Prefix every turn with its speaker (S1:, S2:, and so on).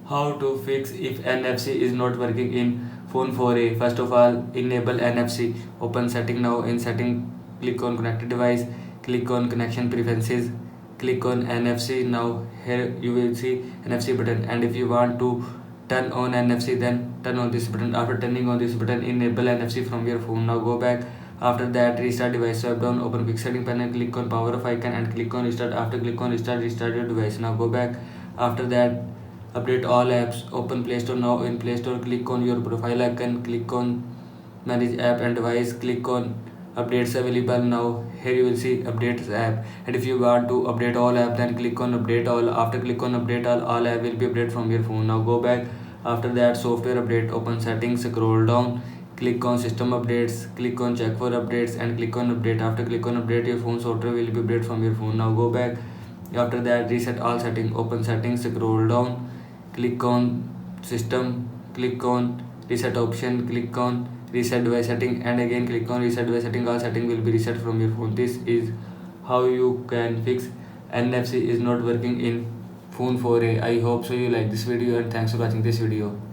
S1: How to fix if NFC is not working in phone 4A? First of all, enable NFC. Open setting now. In setting, click on connected device. Click on connection preferences. Click on NFC. Now here you will see NFC button. And if you want to turn on NFC, then turn on this button. After turning on this button, enable NFC from your phone. Now go back. After that, restart device. Swipe down, open quick setting panel. Click on power off icon and click on restart. After click on restart, restart your device. Now go back. After that, update all apps. Open Play Store. Now in Play Store, click on your profile icon. Click on manage app and device. Click on updates available. Now here you will see updates app, and if you want to update all app, then click on update all. After click on update all app will be updated from your phone. Now go back. After that, software update. Open settings, scroll down, click on system updates, click on check for updates and click on update. After click on update, your phone software will be updated from your phone. Now go back. After that, reset all settings. Open settings, scroll down, click on system, click on reset option, click on reset device setting, and again click on reset device setting. All setting will be reset from your phone. This is how you can fix NFC is not working in phone 4A. I hope so you like this video, and thanks for watching this video.